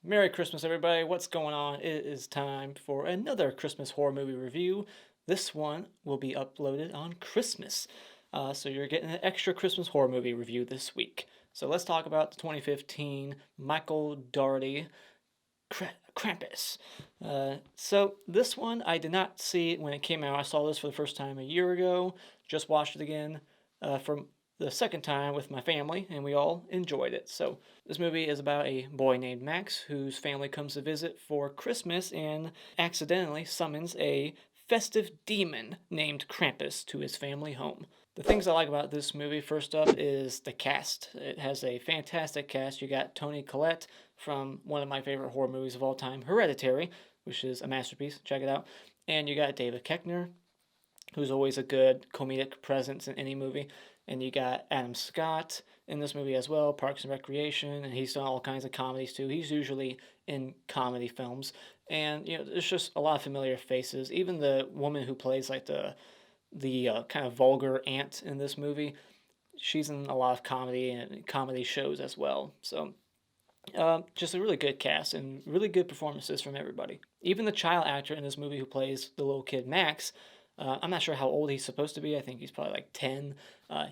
Merry Christmas, everybody. What's going on? It is time for another Christmas horror movie review. This one will be uploaded on Christmas. So you're getting an extra Christmas horror movie review this week. So let's talk about the 2015 Michael Dougherty Krampus. So this one, I did not see it when it came out. I saw this for the first time a year ago. Just watched it again from the second time with my family, and we all enjoyed it. So this movie is about a boy named Max whose family comes to visit for Christmas and accidentally summons a festive demon named Krampus to his family home. The things I like about this movie, first up, is the cast. It has a fantastic cast. You got Toni Collette from one of my favorite horror movies of all time, Hereditary, which is a masterpiece. Check it out. And you got David Koechner, who's always a good comedic presence in any movie. And you got Adam Scott in this movie as well, Parks and Recreation, and he's done all kinds of comedies too. He's usually in comedy films. And there's just a lot of familiar faces. Even the woman who plays like the kind of vulgar aunt in this movie, she's in a lot of comedy and comedy shows as well. So just a really good cast and really good performances from everybody. Even the child actor in this movie who plays the little kid Max, I'm not sure how old he's supposed to be. I think he's probably like 10.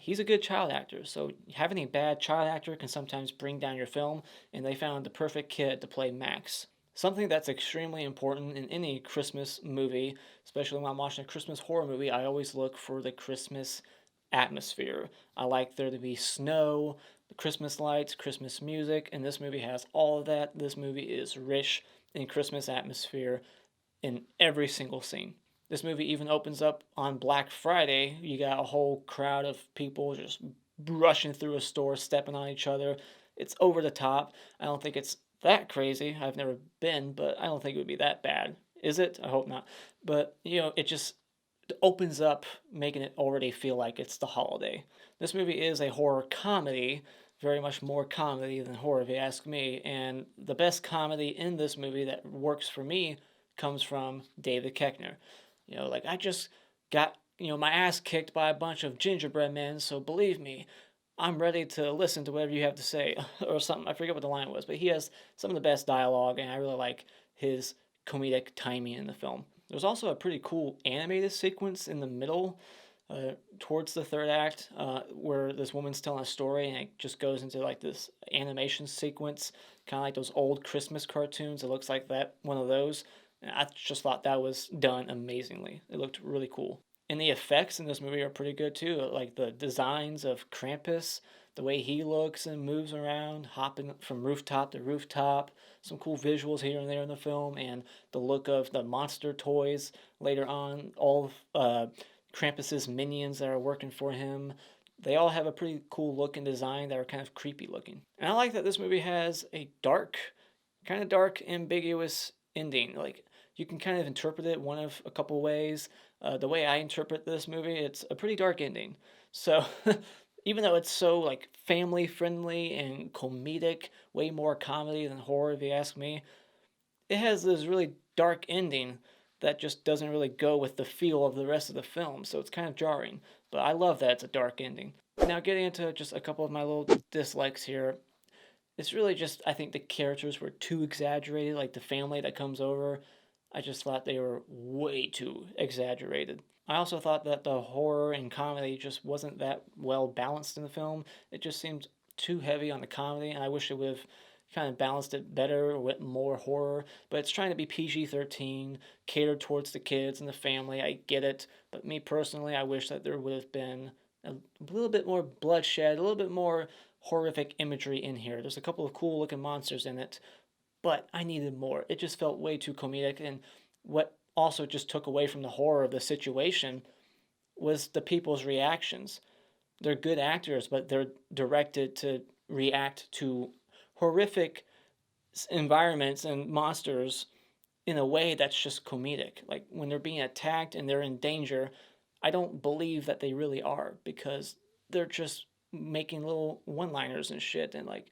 He's a good child actor. So having a bad child actor can sometimes bring down your film, and they found the perfect kid to play Max. Something that's extremely important in any Christmas movie, especially when I'm watching a Christmas horror movie, I always look for the Christmas atmosphere. I like there to be snow, Christmas lights, Christmas music, and this movie has all of that. This movie is rich in Christmas atmosphere in every single scene. This movie even opens up on Black Friday. You got a whole crowd of people just rushing through a store, stepping on each other. It's over the top. I don't think it's that crazy. I've never been, but I don't think it would be that bad. Is it? I hope not. But, it just opens up, making it already feel like it's the holiday. This movie is a horror comedy, very much more comedy than horror, if you ask me. And the best comedy in this movie that works for me comes from David Koechner. I just got, my ass kicked by a bunch of gingerbread men, so believe me, I'm ready to listen to whatever you have to say, or something. I forget what the line was, but he has some of the best dialogue, and I really like his comedic timing in the film. There's also a pretty cool animated sequence in the middle, towards the third act, where this woman's telling a story, and it just goes into like this animation sequence, kind of like those old Christmas cartoons. It looks like that one of those. And I just thought that was done amazingly. It looked really cool. And the effects in this movie are pretty good too. Like the designs of Krampus, the way he looks and moves around, hopping from rooftop to rooftop. Some cool visuals here and there in the film, and the look of the monster toys later on. All of Krampus's minions that are working for him. They all have a pretty cool look and design that are kind of creepy looking. And I like that this movie has a kind of dark, ambiguous ending. Like, you can kind of interpret it one of a couple ways. The way I interpret this movie, it's a pretty dark ending. So, even though it's so like family friendly and comedic, way more comedy than horror, if you ask me, it has this really dark ending that just doesn't really go with the feel of the rest of the film. So it's kind of jarring. But I love that it's a dark ending. Now, getting into just a couple of my little dislikes here, it's really just, I think the characters were too exaggerated. Like the family that comes over, I just thought they were way too exaggerated. I also thought that the horror and comedy just wasn't that well balanced in the film. It just seemed too heavy on the comedy, and I wish it would have kind of balanced it better or went more horror. But it's trying to be PG-13, catered towards the kids and the family. I get it. But me personally, I wish that there would have been a little bit more bloodshed, a little bit more horrific imagery in here. There's a couple of cool looking monsters in it, but I needed more. It just felt way too comedic, and what also just took away from the horror of the situation was the people's reactions. They're good actors, but they're directed to react to horrific environments and monsters in a way that's just comedic. Like when they're being attacked and they're in danger, I don't believe that they really are, because they're just making little one-liners and shit, and like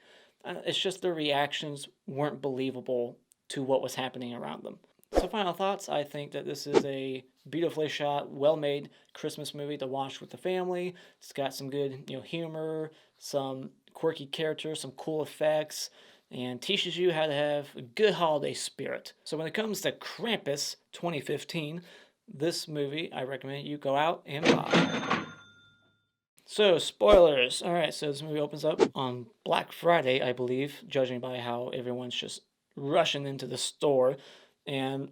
it's just their reactions weren't believable to what was happening around them. So final thoughts, I think that this is a beautifully shot, well-made Christmas movie to watch with the family. It's got some good, humor, some quirky characters, some cool effects, and teaches you how to have a good holiday spirit. So when it comes to Krampus 2015, this movie I recommend you go out and buy. So, spoilers. Alright, so this movie opens up on Black Friday, I believe, judging by how everyone's just rushing into the store. And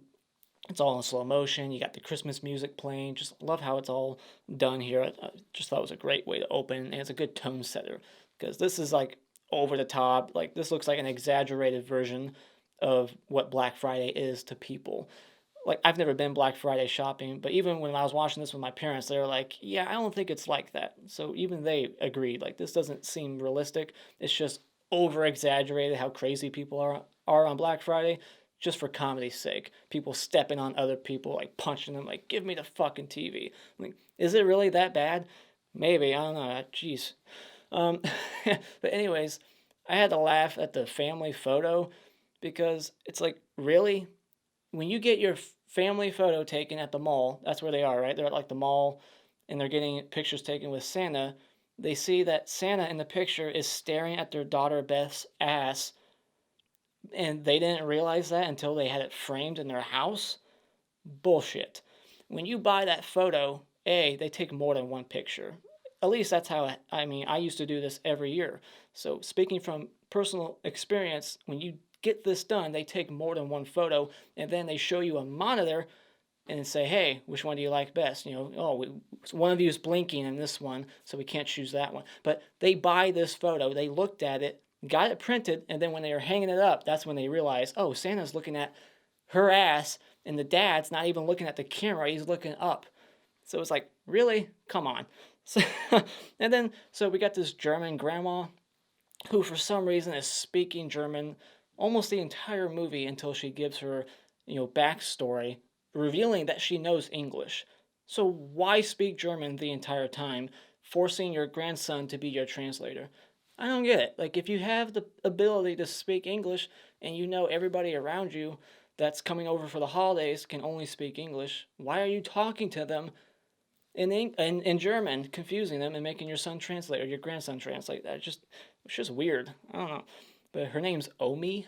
it's all in slow motion. You got the Christmas music playing. Just love how it's all done here. I just thought it was a great way to open, and it's a good tone setter. Because this is like over the top. Like, this looks like an exaggerated version of what Black Friday is to people. Like, I've never been Black Friday shopping, but even when I was watching this with my parents, they were like, yeah, I don't think it's like that. So even they agreed, like, this doesn't seem realistic. It's just over exaggerated how crazy people are on Black Friday, just for comedy's sake. People stepping on other people, like punching them, like, give me the fucking TV. Like, is it really that bad? Maybe, I don't know. Jeez. Um, but anyways, I had to laugh at the family photo because it's like, really? When you get your family photo taken at the mall, that's where they are, right? They're at like the mall and they're getting pictures taken with Santa. They see that Santa in the picture is staring at their daughter Beth's ass, and they didn't realize that until they had it framed in their house. Bullshit. When you buy that photo, they take more than one picture. At least that's how I used to do this every year. So, speaking from personal experience, when you get this done, they take more than one photo and then they show you a monitor and say, hey, which one do you like best? One of you is blinking in this one, so we can't choose that one. But they buy this photo, they looked at it, got it printed, and then when they were hanging it up, that's when they realized, oh, Santa's looking at her ass, and the dad's not even looking at the camera, he's looking up. So it's like, really? Come on. So, so we got this German grandma who for some reason is speaking German almost the entire movie until she gives her, backstory, revealing that she knows English. So why speak German the entire time, forcing your grandson to be your translator? I don't get it. Like, if you have the ability to speak English and you know everybody around you that's coming over for the holidays can only speak English, why are you talking to them in German, confusing them and making your son translate or your grandson translate? It's just weird. I don't know. But her name's Omi.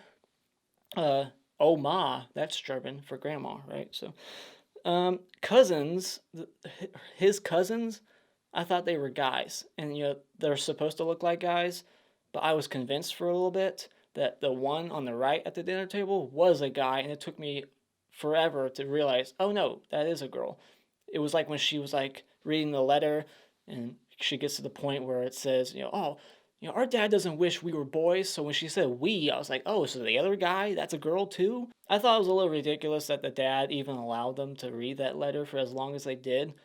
Oma, that's German for grandma, right? So, cousins, his cousins, I thought they were guys, and they're supposed to look like guys, but I was convinced for a little bit that the one on the right at the dinner table was a guy, and it took me forever to realize, oh no, that is a girl. It was like when she was like reading the letter, and she gets to the point where it says, oh, our dad doesn't wish we were boys. So when she said we, I was like, oh, so the other guy, that's a girl too? I thought it was a little ridiculous that the dad even allowed them to read that letter for as long as they did.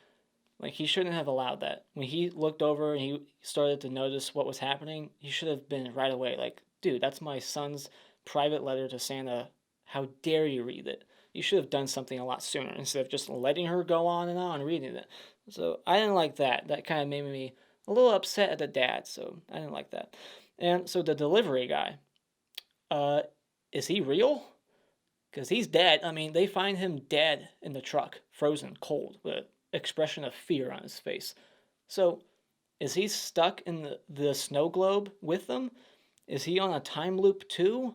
Like, he shouldn't have allowed that. When he looked over and he started to notice what was happening, he should have been right away like, dude, that's my son's private letter to Santa. How dare you read it? You should have done something a lot sooner instead of just letting her go on and on reading it. So I didn't like that. That kind of made me a little upset at the dad, so I didn't like that. And so the delivery guy, uh, is he real? Because he's dead. I mean, they find him dead in the truck, frozen, cold, with an expression of fear on his face. So, is he stuck in the snow globe with them? Is he on a time loop too?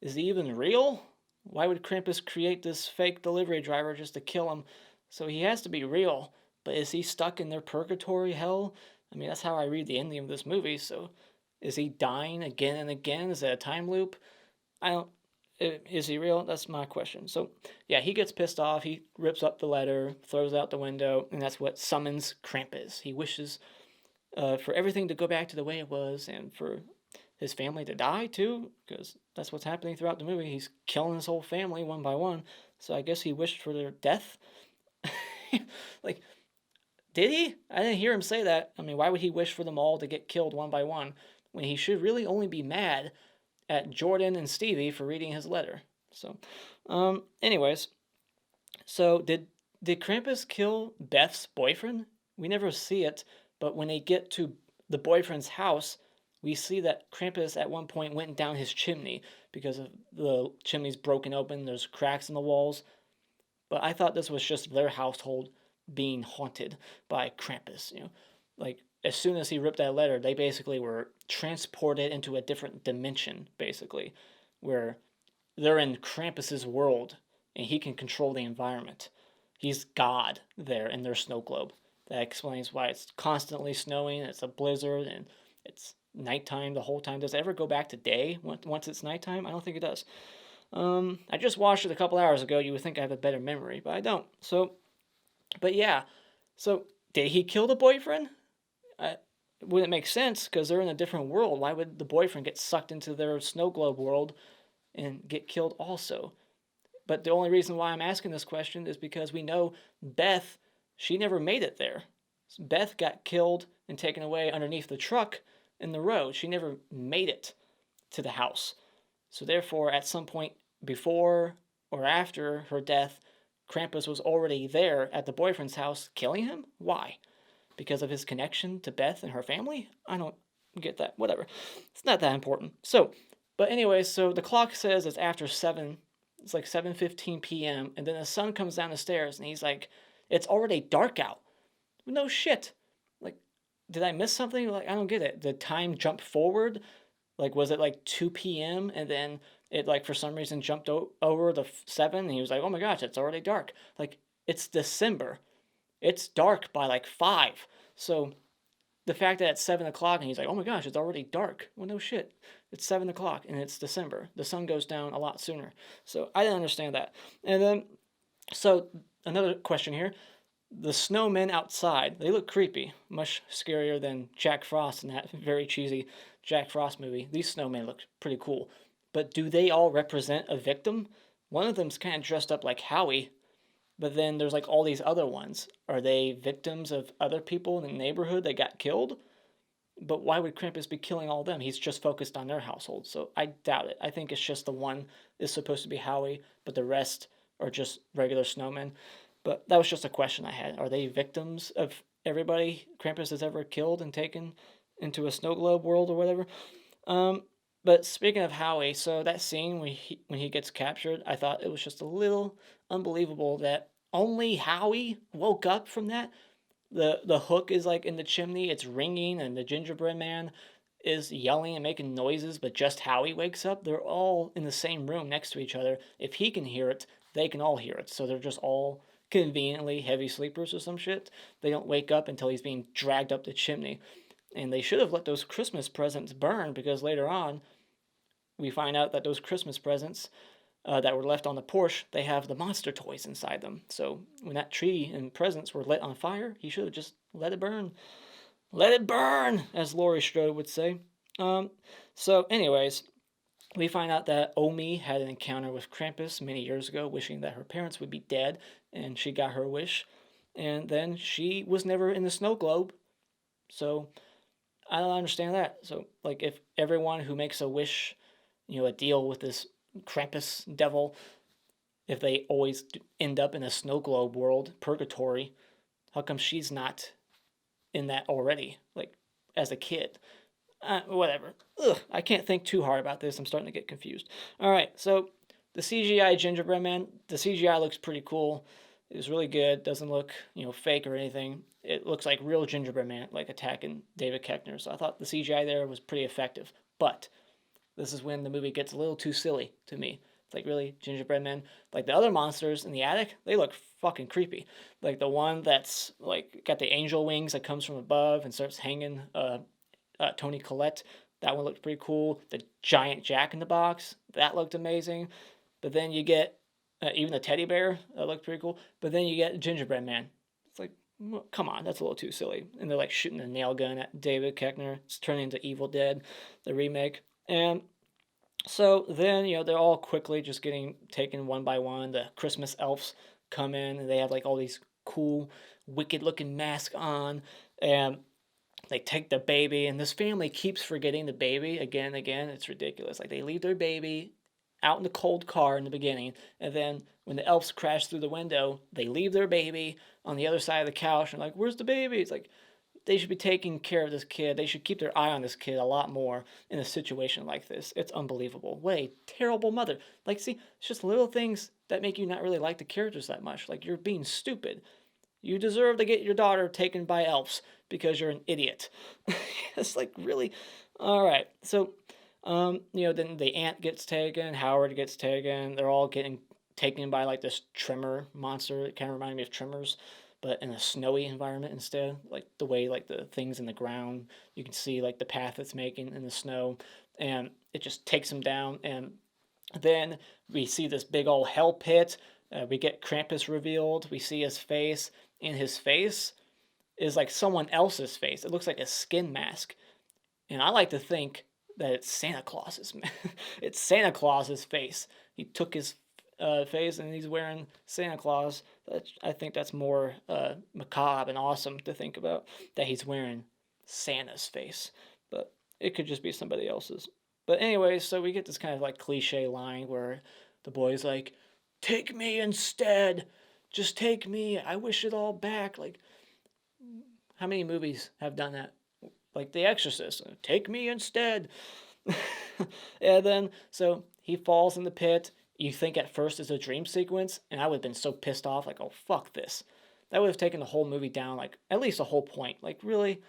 Is he even real? Why would Krampus create this fake delivery driver just to kill him? So he has to be real. But is he stuck in their purgatory hell? I mean, that's how I read the ending of this movie. So is he dying again and again? Is it a time loop? I don't. Is he real? That's my question. So, yeah, he gets pissed off. He rips up the letter, throws it out the window, and that's what summons Krampus. He wishes for everything to go back to the way it was and for his family to die, too, because that's what's happening throughout the movie. He's killing his whole family one by one. So I guess he wished for their death. Like, did he? I didn't hear him say that. I mean, why would he wish for them all to get killed one by one when he should really only be mad at Jordan and Stevie for reading his letter? So, anyways, so did Krampus kill Beth's boyfriend? We never see it, but when they get to the boyfriend's house, we see that Krampus at one point went down his chimney because of the chimney's broken open. There's cracks in the walls. But I thought this was just their household being haunted by Krampus. Like, as soon as he ripped that letter, they basically were transported into a different dimension, basically, where they're in Krampus's world and he can control the environment. He's God there in their snow globe. That explains why it's constantly snowing, it's a blizzard, and it's nighttime the whole time. Does it ever go back to day once it's nighttime? I don't think it does. I just watched it a couple hours ago. You would think I have a better memory, but I don't. So, but yeah. So, did he kill the boyfriend? Wouldn't make sense because they're in a different world. Why would the boyfriend get sucked into their snow globe world and get killed also? But the only reason why I'm asking this question is because we know Beth, she never made it there. Beth got killed and taken away underneath the truck in the road. She never made it to the house. So therefore, at some point before or after her death, Krampus was already there at the boyfriend's house killing him? Why? Because of his connection to Beth and her family? I don't get that. Whatever. It's not that important. So, but anyway, so the clock says it's after 7. It's like 7:15 p.m. And then the sun comes down the stairs and he's like, it's already dark out. No shit. Like, did I miss something? Like, I don't get it. Did time jump forward? Like, was it like 2 p.m. and then it, like, for some reason jumped over the 7 and he was like, oh my gosh, it's already dark. Like, it's December. It's dark by like 5. So the fact that it's 7 o'clock and he's like, oh my gosh, it's already dark. Well, no shit. It's 7 o'clock and it's December. The sun goes down a lot sooner. So I didn't understand that. And then, so another question here. The snowmen outside, they look creepy. Much scarier than Jack Frost in that very cheesy Jack Frost movie. These snowmen look pretty cool. But do they all represent a victim? One of them's kind of dressed up like Howie, but then there's like all these other ones. Are they victims of other people in the neighborhood that got killed? But why would Krampus be killing all of them? He's just focused on their household. So I doubt it. I think it's just the one is supposed to be Howie, but the rest are just regular snowmen. But that was just a question I had. Are they victims of everybody Krampus has ever killed and taken into a snow globe world or whatever? But speaking of Howie, so that scene when he gets captured, I thought it was just a little unbelievable that only Howie woke up from that. The hook is like in the chimney, it's ringing, and the gingerbread man is yelling and making noises, but just Howie wakes up. They're all in the same room next to each other. If he can hear it, they can all hear it. So they're just all conveniently heavy sleepers or some shit. They don't wake up until he's being dragged up the chimney. And they should have let those Christmas presents burn because later on we find out that those Christmas presents that were left on the porch, they have the monster toys inside them. So when that tree and presents were lit on fire, he should have just let it burn. Let it burn, as Laurie Strode would say. So anyways, we find out that Omi had an encounter with Krampus many years ago, wishing that her parents would be dead, and she got her wish. And then she was never in the snow globe. So I don't understand that. So, like, if everyone who makes a wish, a deal with this Krampus devil, if they always end up in a snow globe world, purgatory, how come she's not in that already, like, as a kid? Whatever. Ugh, I can't think too hard about this. I'm starting to get confused. All right, so the CGI gingerbread man, the CGI looks pretty cool. It was really good. Doesn't look, fake or anything. It looks like real gingerbread man, like attacking David Koechner. So I thought the CGI there was pretty effective. But this is when the movie gets a little too silly to me. It's like, really, gingerbread men? Like the other monsters in the attic, they look fucking creepy. Like the one that's like got the angel wings that comes from above and starts hanging Toni Collette. That one looked pretty cool. The giant Jack in the Box, that looked amazing. But then you get even the teddy bear, that looked pretty cool. But then you get Gingerbread Man. It's like, well, come on, that's a little too silly. And they're like shooting a nail gun at David Koechner. It's turning into Evil Dead, the remake. And so then, they're all quickly just getting taken one by one. The Christmas elves come in and they have like all these cool, wicked looking masks on. And they take the baby, and this family keeps forgetting the baby again and again. It's ridiculous. Like, they leave their baby out in the cold car in the beginning, and then when the elves crash through the window, they leave their baby on the other side of the couch, and like, where's the baby? It's like, they should be taking care of this kid. They should keep their eye on this kid a lot more in a situation like this. It's unbelievable. What a terrible mother. Like, see, it's just little things that make you not really like the characters that much. Like, you're being stupid. You deserve to get your daughter taken by elves because you're an idiot. It's like, really? All right. So, then the aunt gets taken, Howard gets taken. They're all getting taken by like this tremor monster. It kind of reminded me of Tremors, but in a snowy environment instead. Like the way like the things in the ground, you can see like the path it's making in the snow, and it just takes them down. And then we see this big old hell pit. We get Krampus revealed. We see his face, and his face is like someone else's face. It looks like a skin mask. And I like to think that it's Santa Claus's. It's Santa Claus's face. He took his face and he's wearing Santa Claus. I think that's more macabre and awesome to think about, that he's wearing Santa's face. But it could just be somebody else's. But anyway, so we get this kind of like cliche line where the boy's like, "Take me instead. Just take me. I wish it all back." Like, how many movies have done that? Like The Exorcist, "Take me instead." And then, so he falls in the pit. You think at first it's a dream sequence, and I would have been so pissed off, like, oh, fuck this. That would have taken the whole movie down, like, at least a whole point. Like, really?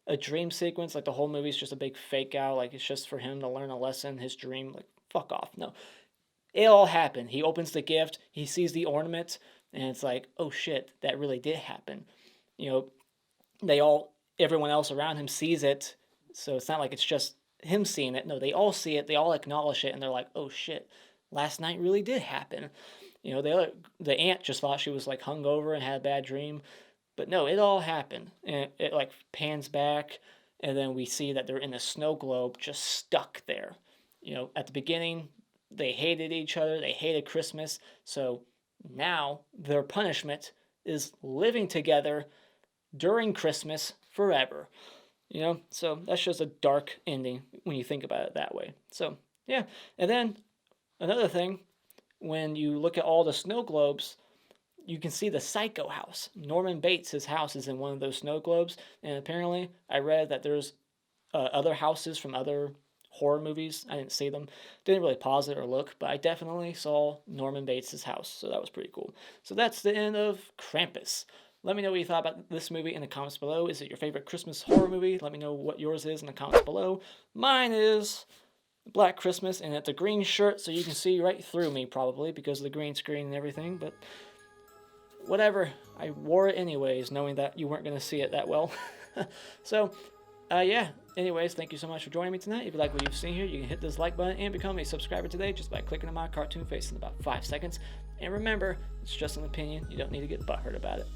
A dream sequence? Like, the whole movie's just a big fake out, like, it's just for him to learn a lesson, his dream? Like, fuck off. No. It all happened. He opens the gift, he sees the ornament, and it's like, oh shit, that really did happen. Everyone else around him sees it, so it's not like it's just him seeing it. No, they all see it, they all acknowledge it, and they're like, oh shit, last night really did happen. The aunt just thought she was like hungover and had a bad dream, but no, it all happened. And it like pans back, and then we see that they're in a snow globe just stuck there. At the beginning, they hated each other, they hated Christmas, so now their punishment is living together during Christmas forever. So that's just a dark ending when you think about it that way. So, yeah. And then another thing, when you look at all the snow globes, you can see the Psycho house. Norman Bates, his house is in one of those snow globes, and apparently I read that there's other houses from other horror movies. I didn't see them. Didn't really pause it or look, but I definitely saw Norman Bates' house, so that was pretty cool. So that's the end of Krampus. Let me know what you thought about this movie in the comments below. Is it your favorite Christmas horror movie? Let me know what yours is in the comments below. Mine is Black Christmas, and it's a green shirt, so you can see right through me probably because of the green screen and everything, but whatever. I wore it anyways, knowing that you weren't going to see it that well. So, yeah. Anyways, thank you so much for joining me tonight. If you like what you've seen here, you can hit this like button and become a subscriber today just by clicking on my cartoon face in about 5 seconds. And remember, it's just an opinion. You don't need to get butthurt about it.